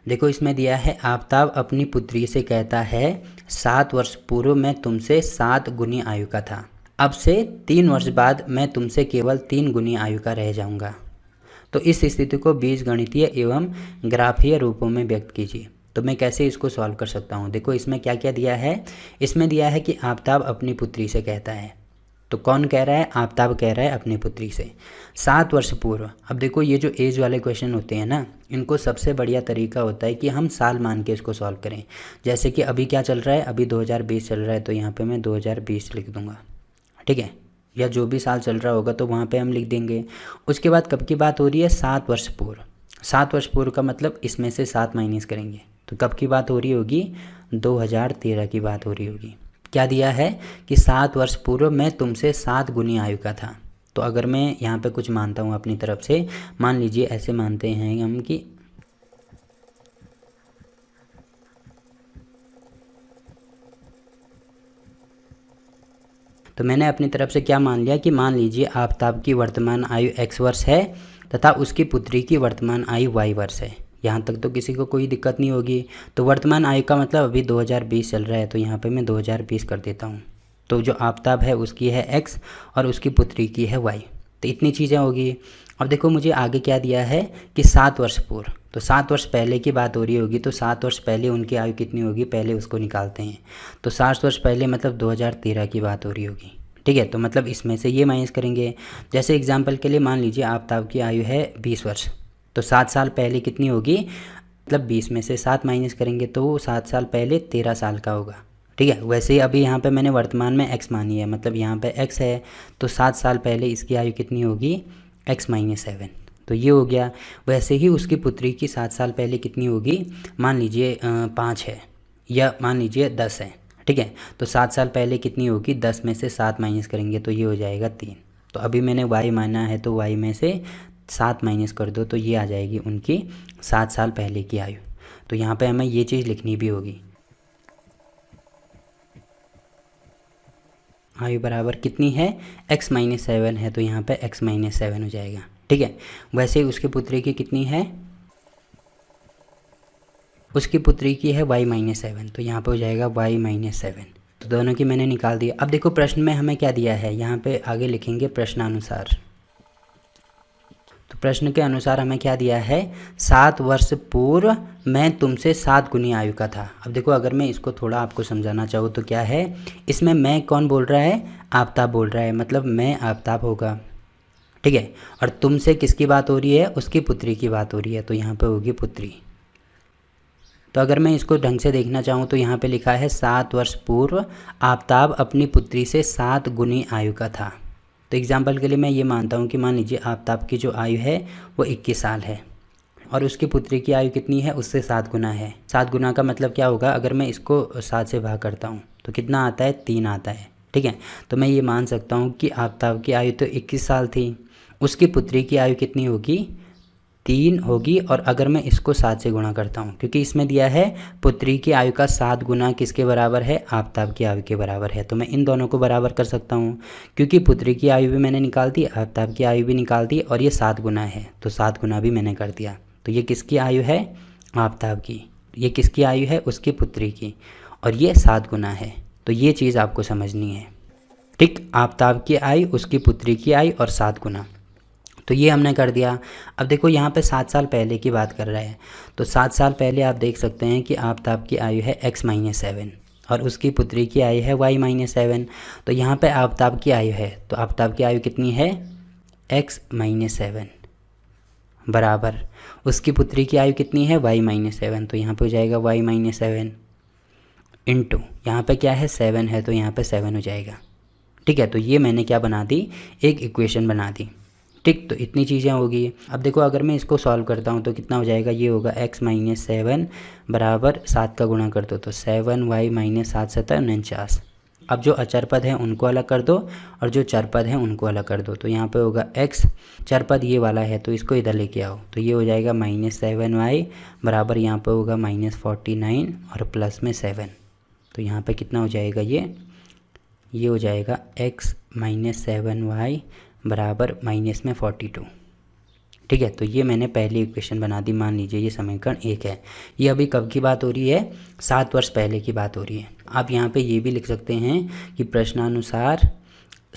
देखो इसमें दिया है आफताब अपनी पुत्री से कहता है 7 वर्ष पूर्व मैं तुमसे 7 गुनी आयु का था, अब से 3 वर्ष बाद मैं तुमसे केवल 3 गुनी आयु का रह जाऊंगा। तो इस स्थिति को बीजगणितीय एवं ग्राफीय रूपों में व्यक्त कीजिए। तो मैं कैसे इसको सॉल्व कर सकता हूँ? देखो इसमें क्या क्या दिया है। इसमें दिया है कि आफताब अपनी पुत्री से कहता है, तो कौन कह रहा है? आफताब कह रहा है अपनी पुत्री से 7 वर्ष पूर्व। अब देखो ये जो एज वाले क्वेश्चन होते हैं ना, इनको सबसे बढ़िया तरीका होता है कि हम साल मान के इसको सॉल्व करें। जैसे कि अभी क्या चल रहा है? अभी 2020 चल रहा है, तो यहाँ पे मैं 2020 लिख दूंगा, ठीक है, या जो भी साल चल रहा होगा तो वहाँ पे हम लिख देंगे। उसके बाद कब की बात हो रही है? 7 वर्ष पूर्व। 7 वर्ष पूर्व का मतलब इसमें से 7 माइनस करेंगे, तो कब की बात हो रही होगी? 2013 की बात हो रही होगी। क्या दिया है कि 7 वर्ष पूर्व मैं तुमसे 7 गुनी आयु का था। तो अगर मैं यहाँ पे कुछ मानता हूँ अपनी तरफ से, मान लीजिए ऐसे मानते हैं हम कि तो मैंने अपनी तरफ से क्या मान लिया कि मान लीजिए आफताब की वर्तमान आयु x वर्ष है तथा उसकी पुत्री की वर्तमान आयु y वर्ष है। यहाँ तक तो किसी को कोई दिक्कत नहीं होगी। तो वर्तमान आयु का मतलब अभी 2020 चल रहा है, तो यहाँ पे मैं 2020 कर देता हूँ। तो जो आफताब है उसकी है x और उसकी पुत्री की है y। तो इतनी चीज़ें होगी। अब देखो मुझे आगे क्या दिया है कि 7 वर्ष पूर्व, तो 7 वर्ष पहले की बात हो रही होगी, तो 7 वर्ष पहले उनकी आयु कितनी होगी, पहले उसको निकालते हैं। तो 7 वर्ष पहले मतलब 2013 की बात हो रही होगी, ठीक है। तो मतलब इसमें से ये माइनस करेंगे। जैसे एग्जाम्पल के लिए मान लीजिए आफताब की आयु है 20 वर्ष, तो 7 साल पहले कितनी होगी, मतलब 20 में से 7 माइनस करेंगे तो वो 7 साल पहले 13 साल का होगा, ठीक है। वैसे ही अभी यहाँ पे मैंने वर्तमान में x मानी है, मतलब यहाँ पे x है, तो 7 साल पहले इसकी आयु कितनी होगी, x माइनस 7, तो ये हो गया। वैसे ही उसकी पुत्री की 7 साल पहले कितनी होगी, मान लीजिए 5 है या मान लीजिए 10 है, ठीक है। तो 7 साल पहले कितनी होगी, 10 में से 7 माइनस करेंगे तो ये हो जाएगा 3। तो अभी मैंने y माना है, तो y में से 7 माइनस कर दो तो ये आ जाएगी उनकी 7 साल पहले की आयु। तो यहाँ पे हमें ये चीज़ लिखनी भी होगी, आयु बराबर कितनी है, x माइनस 7 है, तो यहाँ पे x माइनस 7 हो जाएगा, ठीक है। वैसे ही उसकी पुत्री की कितनी है, उसकी पुत्री की है y माइनस 7, तो यहाँ पे हो जाएगा y माइनस 7। तो दोनों की मैंने निकाल दिया। अब देखो प्रश्न में हमें क्या दिया है, यहाँ पे आगे लिखेंगे प्रश्नानुसार। तो प्रश्न के अनुसार हमें क्या दिया है, 7 वर्ष पूर्व मैं तुमसे 7 गुनी आयु का था। अब देखो अगर मैं इसको थोड़ा आपको समझाना चाहूँ तो क्या है, इसमें मैं कौन बोल रहा है, आफताब बोल रहा है, मतलब मैं आफताब होगा, ठीक है। और तुमसे किसकी बात हो रही है, उसकी पुत्री की बात हो रही है, तो यहाँ पे होगी पुत्री। तो अगर मैं इसको ढंग से देखना चाहूँ तो यहाँ पे लिखा है 7 वर्ष पूर्व आफताब अपनी पुत्री से 7 गुनी आयु का था। तो एग्जाम्पल के लिए मैं ये मानता हूँ कि मान लीजिए आफताब की जो आयु है वो 21 साल है और उसकी पुत्री की आयु कितनी है, उससे 7 गुना है। 7 गुना का मतलब क्या होगा, अगर मैं इसको 7 से भाग करता हूँ तो कितना आता है, 3 आता है, ठीक है। तो मैं ये मान सकता हूँ कि आफताब की आयु तो 21 साल थी, उसकी पुत्री की आयु कितनी होगी, 3 होगी। और अगर मैं इसको 7 से गुणा करता हूँ, क्योंकि इसमें दिया है पुत्री की आयु का 7 गुना किसके बराबर है, आफताब की आयु के बराबर है, तो मैं इन दोनों को बराबर कर सकता हूँ। क्योंकि पुत्री की आयु भी मैंने निकाल दी, आफताब की आयु भी निकाल दी, और ये 7 गुना है, तो 7 गुना भी मैंने कर दिया। तो ये किसकी आयु है, आफताब की, ये किसकी आयु है, उसकी पुत्री की, और ये 7 गुना है। तो ये चीज़ आपको समझनी है, ठीक। आफताब की आयु, उसकी पुत्री की आयु और 7 गुना, तो ये हमने कर दिया। अब देखो यहाँ पे 7 साल पहले की बात कर रहा है, तो 7 साल पहले आप देख सकते हैं कि आफताब की आयु है x माइनस 7 और उसकी पुत्री की आयु है y माइनस 7। तो यहाँ पे आफताब की आयु है, तो आफताब की आयु कितनी है, x माइनस 7 बराबर उसकी पुत्री की आयु कितनी है, y माइनस 7। तो यहाँ पे हो जाएगा y माइनस 7 इंटू यहाँ पे क्या है, 7 है, तो यहाँ पे 7 हो जाएगा, ठीक है। तो ये मैंने क्या बना दी, एक इक्वेशन बना दी, ठीक। तो इतनी चीज़ें होगी। अब देखो अगर मैं इसको सॉल्व करता हूँ तो कितना हो जाएगा, ये होगा x माइनस 7 बराबर 7 का गुणा कर दो तो 7y माइनस 7 7 49। अब जो अचर पद हैं उनको अलग कर दो और जो चर पद हैं उनको अलग कर दो। तो यहाँ पे होगा x, चर पद ये वाला है तो इसको इधर लेके आओ, तो ये हो जाएगा -7y बराबर यहाँ पे होगा -49 और प्लस में 7। तो यहाँ पे कितना हो जाएगा, ये हो जाएगा x माइनस 7y बराबर माइनस में 42, ठीक है, तो ये मैंने पहली इक्वेशन बना दी। मान लीजिए ये समीकरण 1 है। ये अभी कब की बात हो रही है? 7 वर्ष पहले की बात हो रही है। आप यहाँ पे ये भी लिख सकते हैं कि प्रश्नानुसार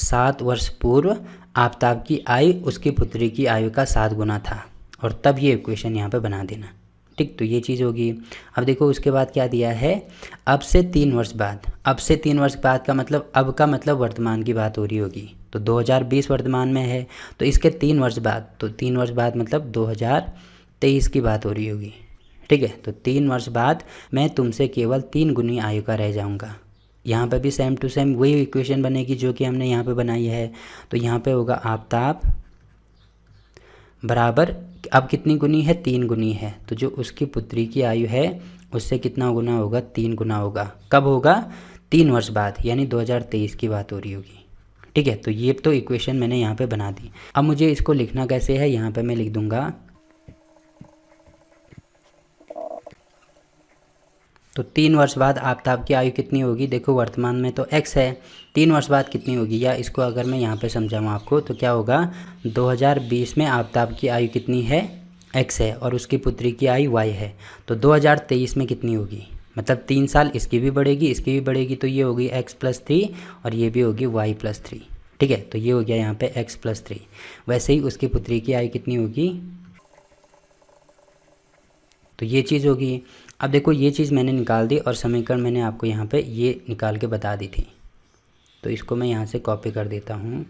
7 वर्ष पूर्व आफताब की आयु उसकी पुत्री की आयु का 7 गुना था, और तब ये इक्वेशन यहाँ पे बना देना। ठीक, तो ये चीज़ होगी। अब देखो उसके बाद क्या दिया है, अब से 3 वर्ष बाद। अब से 3 वर्ष बाद का मतलब, अब का मतलब वर्तमान की बात हो रही होगी। तो 2020 वर्तमान में है, तो इसके 3 वर्ष बाद, तो 3 वर्ष बाद मतलब 2023 की बात हो रही होगी। ठीक है, तो 3 वर्ष बाद मैं तुमसे केवल 3 गुनी आयु का रह जाऊंगा। यहाँ पे भी सेम टू सेम वही इक्वेशन बनेगी जो कि हमने यहाँ पे बनाई है। तो यहाँ पे होगा आफताब बराबर, अब कितनी गुनी है? 3 गुनी है। तो जो उसकी पुत्री की आयु है उससे कितना गुना होगा? 3 गुना होगा। कब होगा? 3 वर्ष बाद, यानी 2023 की बात हो रही होगी। ठीक है, तो ये तो इक्वेशन मैंने यहाँ पे बना दी। अब मुझे इसको लिखना कैसे है? यहाँ पे मैं लिख दूंगा, तो 3 वर्ष बाद आफताब की आयु कितनी होगी? देखो वर्तमान में तो x है, 3 वर्ष बाद कितनी होगी? या इसको अगर मैं यहाँ पे समझाऊँ आपको तो क्या होगा, 2020 में आफताब की आयु कितनी है? x है, और उसकी पुत्री की आयु y है। तो 2023 में कितनी होगी? मतलब 3 साल इसकी भी बढ़ेगी, इसकी भी बढ़ेगी, तो ये होगी x+3 और ये भी होगी y+3। ठीक है, तो ये हो गया यहाँ पे x+3। वैसे ही उसकी पुत्री की आयु कितनी होगी? तो ये चीज़ होगी। अब देखो ये चीज़ मैंने निकाल दी, और समीकरण मैंने आपको यहाँ पे ये निकाल के बता दी थी। तो इसको मैं यहाँ से कॉपी कर देता हूँ।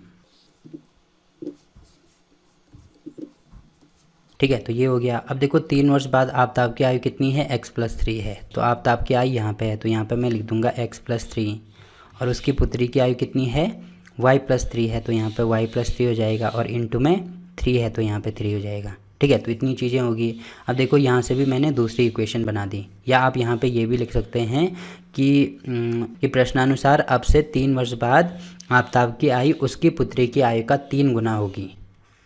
ठीक है, तो ये हो गया। अब देखो 3 वर्ष बाद आफताब की आयु कितनी है? x+3 है। तो आफताब की आयु यहाँ पे है, तो यहाँ पे मैं लिख दूंगा x+3, और उसकी पुत्री की आयु कितनी है? y+3 है, तो यहाँ पे y+3 हो जाएगा, और इंटू में 3 है तो यहाँ पे 3 हो जाएगा। ठीक है, तो इतनी चीज़ें होगी। अब देखो यहाँ से भी मैंने दूसरी इक्वेशन बना दी, या आप यहाँ पे ये भी लिख सकते हैं कि प्रश्नानुसार अब से 3 वर्ष बाद आफताब की आयु उसकी पुत्री की आयु का 3 गुना होगी,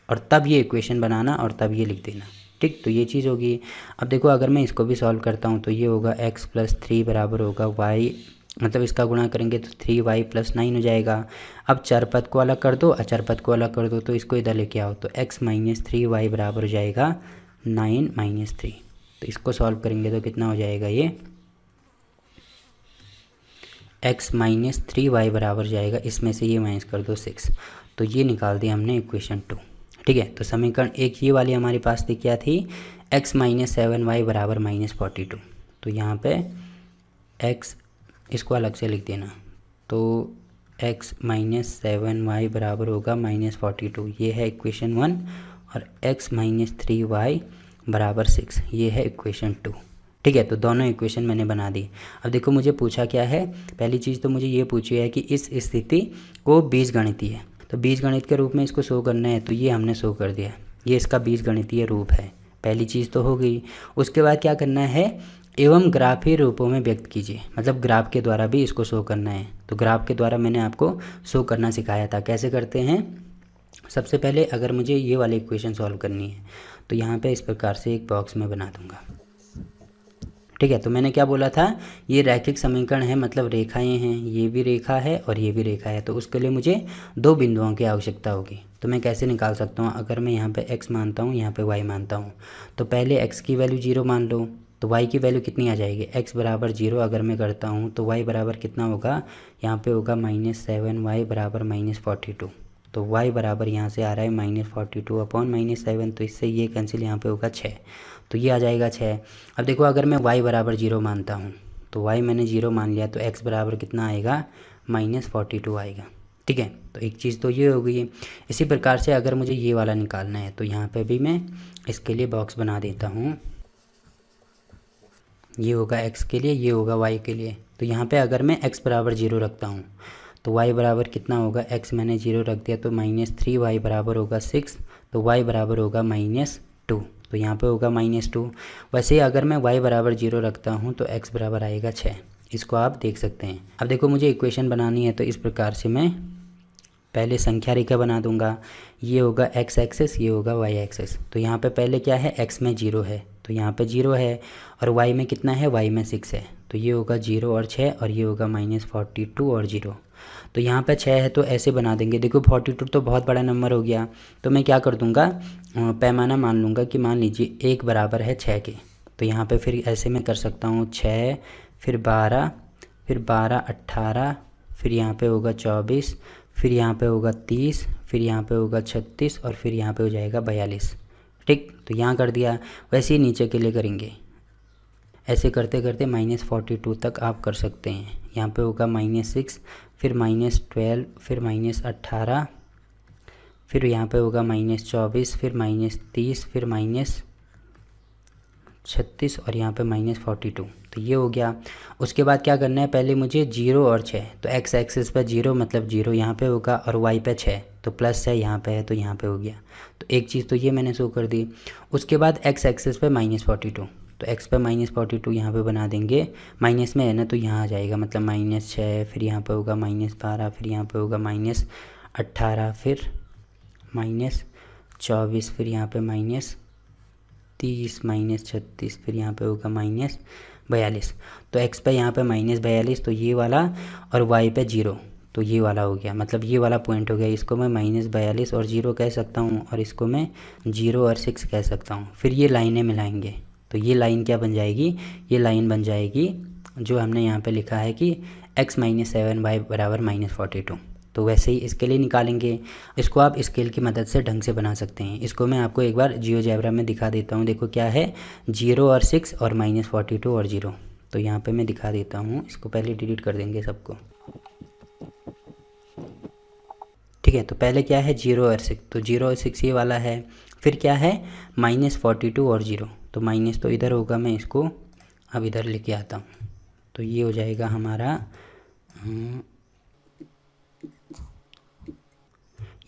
और तब ये इक्वेशन बनाना और तब ये लिख देना। ठीक, तो ये चीज़ होगी। अब देखो अगर मैं इसको भी सॉल्व करता हूँ तो ये होगा x+3 बराबर होगा y, मतलब इसका गुणा करेंगे तो 3y+9 हो जाएगा। अब चर पद को अलग कर दो, अचर पद को अलग कर दो, तो इसको इधर लेके आओ, तो x-3y बराबर हो जाएगा 9-3। तो इसको सॉल्व करेंगे तो कितना हो जाएगा? ये x-3y बराबर जाएगा, इसमें से ये माइनस कर दो 6। तो ये निकाल दी हमने इक्वेशन 2। ठीक है, तो समीकरण 1 ये वाली हमारे पास थी, क्या थी? x-7y बराबर -42। तो यहाँ पे x, इसको अलग से लिख देना, तो x-7y बराबर होगा -42, ये है इक्वेशन 1, और x-3y बराबर 6, ये है इक्वेशन 2। ठीक है, तो दोनों इक्वेशन मैंने बना दी। अब देखो मुझे पूछा क्या है, पहली चीज़ तो मुझे ये पूछी है कि इस स्थिति को बीजगणितीय है, तो बीजगणित के रूप में इसको शो करना है, तो ये हमने शो कर दिया, ये इसका बीजगणितीय रूप है। पहली चीज़ तो हो गई। उसके बाद क्या करना है, एवं ग्राफीय रूपों में व्यक्त कीजिए, मतलब ग्राफ के द्वारा भी इसको शो करना है। तो ग्राफ के द्वारा मैंने आपको शो करना सिखाया था, कैसे करते हैं। सबसे पहले अगर मुझे ये वाली इक्वेशन सॉल्व करनी है तो यहाँ पे इस प्रकार से एक बॉक्स में बना दूंगा। ठीक है, तो मैंने क्या बोला था, ये रैखिक समीकरण है, मतलब रेखाएं हैं, ये भी रेखा है और ये भी रेखा है, तो उसके लिए मुझे 2 बिंदुओं की आवश्यकता होगी। तो मैं कैसे निकाल सकता हूँ, अगर मैं यहाँ पे x मानता हूँ, यहाँ पे y मानता हूँ, तो पहले x की वैल्यू 0 मान लो, तो y की वैल्यू कितनी आ जाएगी, x बराबर 0 अगर मैं करता हूँ तो y बराबर कितना होगा, यहाँ पे होगा -7y बराबर -42। तो y बराबर यहाँ से आ रहा है -42 अपॉन -7, तो इससे ये कैंसिल, यहाँ पे होगा 6, तो ये आ जाएगा 6। अब देखो अगर मैं y बराबर 0 मानता हूँ, तो y मैंने 0 मान लिया, तो x बराबर कितना आएगा, -42 आएगा। ठीक है, तो एक चीज़ तो ये हो गई। इसी प्रकार से अगर मुझे ये वाला निकालना है तो यहाँ पे भी मैं इसके लिए बॉक्स बना देता हूँ, ये होगा x के लिए, ये होगा y के लिए। तो यहाँ पे अगर मैं x बराबर 0 रखता हूँ तो y बराबर कितना होगा, x मैंने 0 रख दिया, तो -3y बराबर होगा 6, तो y बराबर होगा -2, तो यहाँ पे होगा -2। वैसे ही अगर मैं y बराबर 0 रखता हूँ तो x बराबर आएगा 6, इसको आप देख सकते हैं। अब देखो मुझे इक्वेशन बनानी है, तो इस प्रकार से मैं पहले संख्या रेखा बना दूंगा, ये होगा x एक्सिस, ये होगा y एक्सिस। तो यहाँ पे पहले क्या है, x में 0 है, तो यहाँ पे 0 है, और y में कितना है, y में 6 है, तो ये होगा 0 और 6, और ये होगा -42 और 0। तो यहाँ पे 6 है तो ऐसे बना देंगे। देखो 42 तो बहुत बड़ा नंबर हो गया, तो मैं क्या कर दूँगा, पैमाना मान लूँगा कि मान लीजिए 1 बराबर है 6 के। तो यहाँ पे फिर ऐसे मैं कर सकता हूँ 6 फिर 12 फिर 12 18 फिर यहाँ पे होगा 24 फिर यहाँ पे होगा 30 फिर यहाँ पे होगा 36 और फिर यहाँ पे हो जाएगा 42। ठीक, तो यहाँ कर दिया। वैसे ही नीचे के लिए करेंगे, ऐसे करते करते -42 तक आप कर सकते हैं। यहाँ पे होगा -6 फिर -12 फिर -18 फिर यहाँ पे होगा -24 फिर -30 फिर -36 और यहाँ पे -42। तो ये हो गया। उसके बाद क्या करना है, पहले मुझे 0 और 6, तो x एक्सिस पे 0 मतलब 0 यहाँ पे होगा और y पे 6 तो +6 यहाँ पे है तो यहाँ पे हो गया। तो एक चीज़ तो ये मैंने शो कर दी। उसके बाद x एक्सिस पे -42, तो x पे -42 यहाँ पे बना देंगे। माइनस में है ना तो यहाँ आ जाएगा, मतलब -6 फिर यहाँ पे होगा -12 फिर यहाँ पे होगा -18 फिर -24 फिर यहाँ पे -30 -36 फिर यहाँ पे होगा -42। तो x पे यहाँ पे -42 तो ये वाला और y पे 0 तो ये वाला हो गया, मतलब ये वाला पॉइंट हो गया। इसको मैं -42 और 0 कह सकता हूँ और इसको मैं 0 और 6 कह सकता हूँ। फिर ये लाइनें मिलाएंगे तो ये लाइन क्या बन जाएगी, ये लाइन बन जाएगी जो हमने यहाँ पे लिखा है कि x - 7 y बराबर -42। तो वैसे ही इसके लिए निकालेंगे। इसको आप स्केल की मदद से ढंग से बना सकते हैं। इसको मैं आपको एक बार जियोजेब्रा में दिखा देता हूँ। देखो क्या है, 0 और 6 और -42 और 0। तो यहाँ पे मैं दिखा देता हूँ। इसको पहले डिलीट कर देंगे सबको। ठीक है, तो पहले क्या है 0 और 6, तो 0 और 6 ये वाला है। फिर क्या है -42 और 0, तो माइनस तो इधर होगा, मैं इसको अब इधर लेके आता हूँ। तो ये हो जाएगा हमारा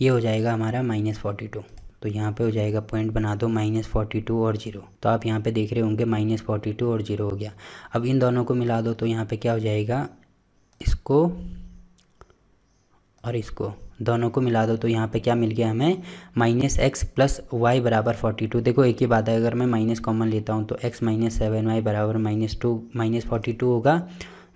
ये हो जाएगा हमारा -42। तो यहाँ पे हो जाएगा, पॉइंट बना दो -42 और 0। तो आप यहाँ पे देख रहे होंगे -42 और 0 हो गया। अब इन दोनों को मिला दो तो यहाँ पे क्या हो जाएगा, इसको और इसको दोनों को मिला दो तो यहाँ पे क्या मिल गया हमें, -x + y बराबर 42। देखो एक ही बात है, अगर मैं माइनस कॉमन लेता हूँ तो x - 7y बराबर -42 होगा,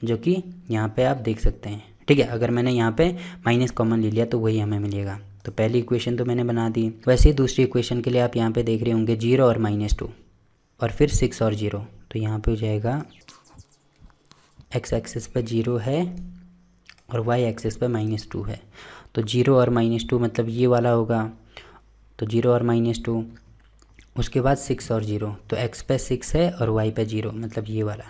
जो कि यहाँ पे आप देख सकते हैं। ठीक है, अगर मैंने यहाँ पे माइनस कॉमन ले लिया तो वही हमें मिलेगा। तो पहली इक्वेशन तो मैंने बना दी। वैसे ही दूसरी इक्वेशन के लिए आप यहाँ पे देख रहे होंगे 0 और -2 और फिर 6 और 0। तो यहाँ पे हो जाएगा x एक्सिस पे 0 है और y एक्सिस पे -2 है। तो 0 और -2 मतलब ये वाला होगा, तो 0 और -2। उसके बाद 6 और 0, तो x पे 6 है और y पे 0 मतलब ये वाला।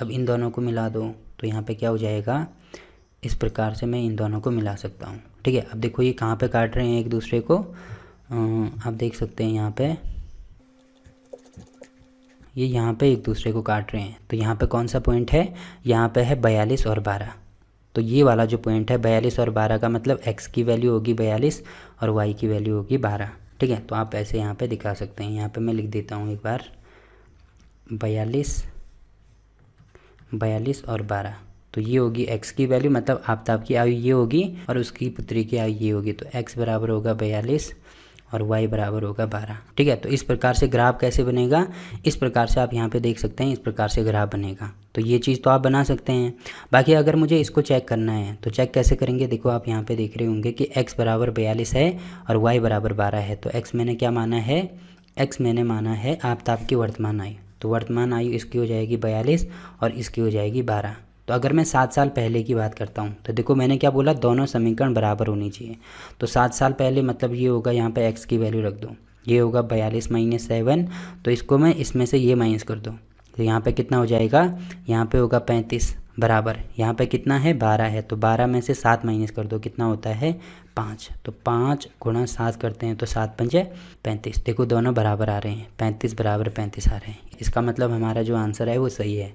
अब इन दोनों को मिला दो तो यहाँ पे क्या हो जाएगा, इस प्रकार से मैं इन दोनों को मिला सकता हूँ। ठीक है, अब देखो ये कहाँ पे काट रहे हैं एक दूसरे को, आप देख सकते हैं यहाँ पे, ये यहाँ पे एक दूसरे को काट रहे हैं। तो यहाँ पे कौन सा पॉइंट है, यहाँ पे है 42 और 12। तो ये वाला जो पॉइंट है 42 और 12 का मतलब x की वैल्यू होगी 42 और y की वैल्यू होगी 12। ठीक है, तो आप ऐसे यहाँ पे दिखा सकते हैं। यहाँ पे मैं लिख देता हूँ एक बार 42 और 12। तो ये होगी x की वैल्यू, मतलब आफ्ताब की आयु ये होगी और उसकी पुत्री की आयु ये होगी। तो x बराबर होगा 42 और y बराबर होगा 12। ठीक है, तो इस प्रकार से ग्राफ कैसे बनेगा, इस प्रकार से आप यहाँ पे देख सकते हैं, इस प्रकार से ग्राफ बनेगा। तो ये चीज़ तो आप बना सकते हैं। बाकी अगर मुझे इसको चेक करना है तो चेक कैसे करेंगे, देखो आप यहाँ पे देख रहे होंगे कि x बराबर 42 है और y बराबर 12 है। तो x मैंने क्या माना है, x मैंने माना है आफ्ताब की वर्तमान आयु। तो वर्तमान आयु इसकी हो जाएगी 42 और इसकी हो जाएगी 12। तो अगर मैं 7 साल पहले की बात करता हूँ तो देखो मैंने क्या बोला, दोनों समीकरण बराबर होनी चाहिए। तो 7 साल पहले मतलब ये होगा, यहाँ पे x की वैल्यू रख दो, ये होगा 42 - 7। तो इसको मैं इसमें से ये माइनस कर दो तो यहाँ पे कितना हो जाएगा, यहाँ पे होगा 35 बराबर, यहाँ पे कितना है 12 है। तो 12 में से 7 माइनस कर दो, कितना होता है 5। तो 5 × 7 करते हैं तो 7 × 5 = 35। देखो दोनों बराबर आ रहे हैं, 35 बराबर 35 आ रहे हैं। इसका मतलब हमारा जो आंसर है वो सही है।